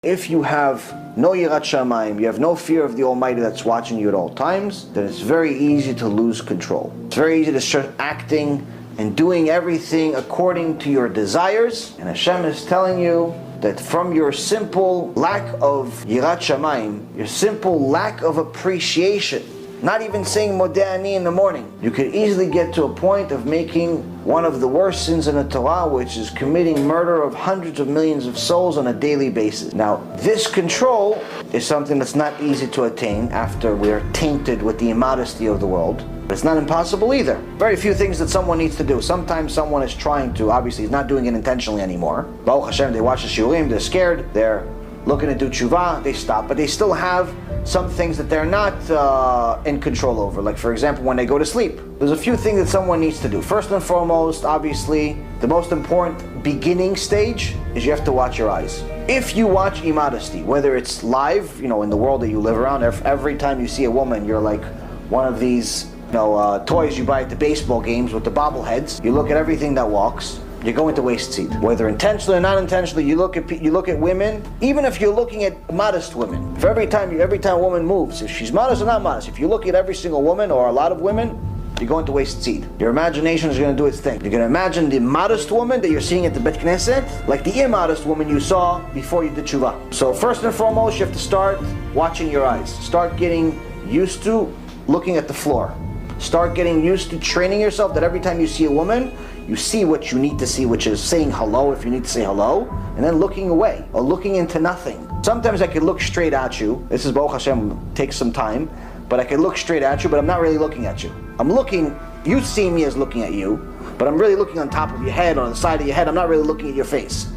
If you have no yirat shamayim, you have no fear of the Almighty that's watching you at all times, then it's very easy to lose control. It's very easy to start acting and doing everything according to your desires. And HaShem is telling you that from your simple lack of yirat shamayim, your simple lack of appreciation, not even saying modeh ani in the morning, you could easily get to a point of making one of the worst sins in the Torah, which is committing murder of hundreds of millions of souls on a daily basis. Now, this control is something that's not easy to attain after we're tainted with the immodesty of the world. But it's not impossible either. Very few things that someone needs to do. Sometimes someone is trying to, obviously he's not doing it intentionally anymore. Baruch Hashem, they watch the shiurim, they're scared, they're looking to do tshuva, they stop, but they still have some things that they're not in control over. Like for example, when they go to sleep, there's a few things that someone needs to do. First and foremost, obviously, the most important beginning stage is you have to watch your eyes. If you watch immodesty, whether it's live, in the world that you live around, every time you see a woman, you're like one of these toys you buy at the baseball games with the bobbleheads. You look at everything that walks, you're going to waste seed. Whether intentionally or not intentionally, you look at women, even if you're looking at modest women. If every time a woman moves, if she's modest or not modest, if you look at every single woman or a lot of women, you're going to waste seed. Your imagination is going to do its thing. You're going to imagine the modest woman that you're seeing at the Bet Knesset like the immodest woman you saw before you did tshuva. So first and foremost, you have to start watching your eyes. Start getting used to looking at the floor. Start getting used to training yourself that every time you see a woman, you see what you need to see, which is saying hello if you need to say hello, and then looking away, or looking into nothing. Sometimes I could look straight at you. This is Baruch Hashem, takes some time, but I could look straight at you, but I'm not really looking at you. I'm looking, you see me as looking at you, but I'm really looking on top of your head, or on the side of your head. I'm not really looking at your face.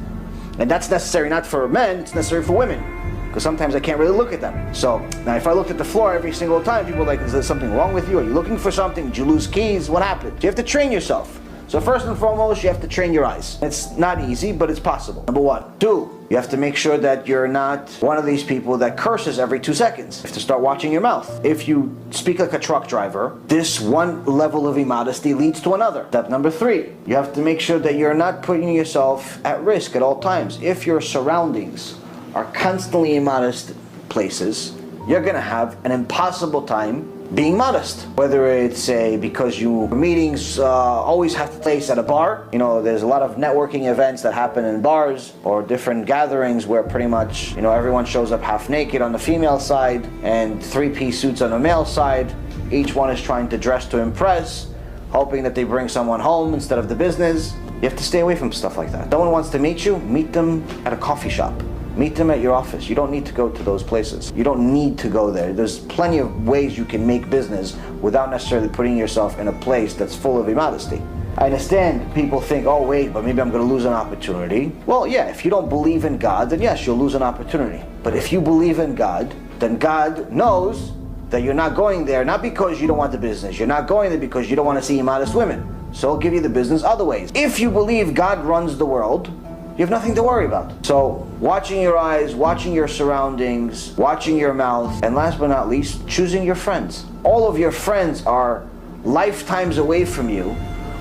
And that's necessary not for men, it's necessary for women. Because sometimes I can't really look at them. So, now if I looked at the floor every single time, people are like, is there something wrong with you? Are you looking for something? Did you lose keys? What happened? You have to train yourself. So first and foremost, you have to train your eyes. It's not easy, but it's possible. Number one. Two, you have to make sure that you're not one of these people that curses every 2 seconds. You have to start watching your mouth. If you speak like a truck driver, this one level of immodesty leads to another. Step number 3, you have to make sure that you're not putting yourself at risk at all times. If your surroundings are constantly immodest places, you're going to have an impossible time being modest. Whether it's because your meetings always have to take place at a bar. There's a lot of networking events that happen in bars, or different gatherings where pretty much everyone shows up half naked on the female side and 3-piece suits on the male side. Each one is trying to dress to impress, hoping that they bring someone home instead of the business. You have to stay away from stuff like that. Someone wants to meet you, meet them at a coffee shop. Meet them at your office. You don't need to go to those places. You don't need to go there. There's plenty of ways you can make business without necessarily putting yourself in a place that's full of immodesty. I understand people think, oh wait, but maybe I'm going to lose an opportunity. Well, yeah, if you don't believe in God, then yes, you'll lose an opportunity. But if you believe in God, then God knows that you're not going there, not because you don't want the business. You're not going there because you don't want to see immodest women. So He'll give you the business other ways. If you believe God runs the world, you have nothing to worry about. So, watching your eyes, watching your surroundings, watching your mouth, and last but not least, choosing your friends. All of your friends are lifetimes away from you,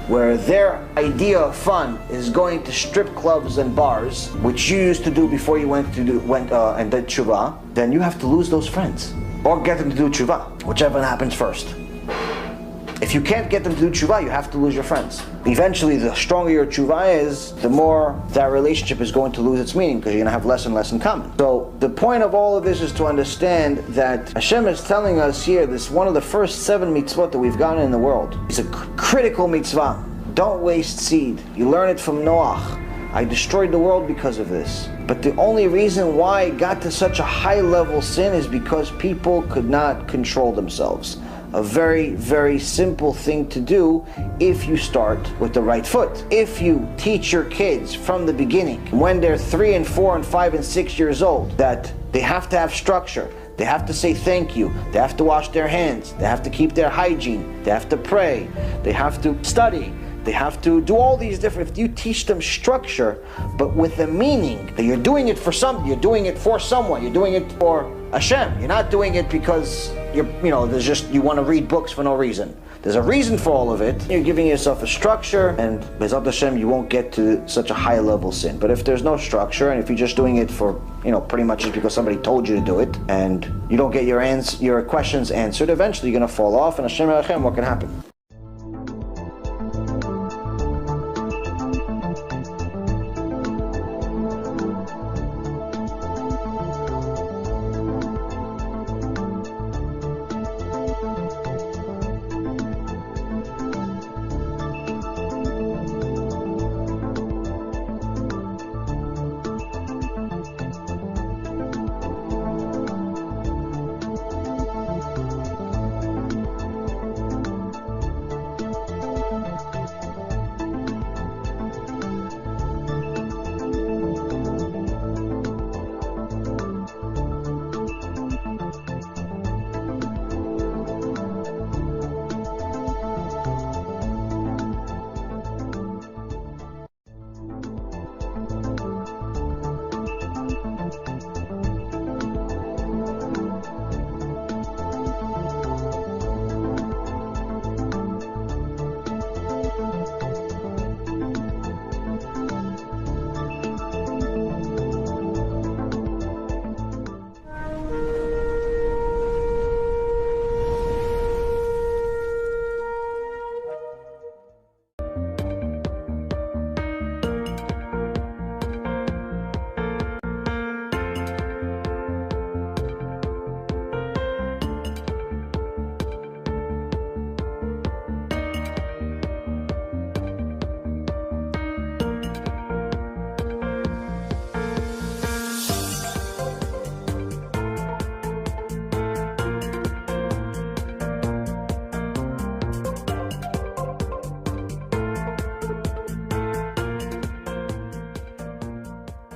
where their idea of fun is going to strip clubs and bars, which you used to do before you went and did tshuva. Then you have to lose those friends, or get them to do tshuva, whichever happens first. If you can't get them to do tshuva, you have to lose your friends. Eventually, the stronger your tshuva is, the more that relationship is going to lose its meaning, because you're going to have less and less in common. So the point of all of this is to understand that HaShem is telling us here, this one of the first 7 mitzvot that we've gotten in the world. It's a critical mitzvah. Don't waste seed. You learn it from Noach. I destroyed the world because of this. But the only reason why it got to such a high level sin is because people could not control themselves. A very, very simple thing to do if you start with the right foot. If you teach your kids from the beginning, when they're 3 and 4 and 5 and 6 years old, that they have to have structure, they have to say thank you, they have to wash their hands, they have to keep their hygiene, they have to pray, they have to study, they have to do all these different, if you teach them structure, but with a meaning, that you're doing it for something, you're doing it for someone, you're doing it for HaShem. You're not doing it because you want to read books for no reason. there's a reason for all of it, you're giving yourself a structure, and Be'ezrat Hashem, you won't get to such a high level sin. But if there's no structure, and if you're just doing it for, pretty much just because somebody told you to do it, and you don't get your questions answered, eventually you're going to fall off, and Hashem Erechem, what can happen?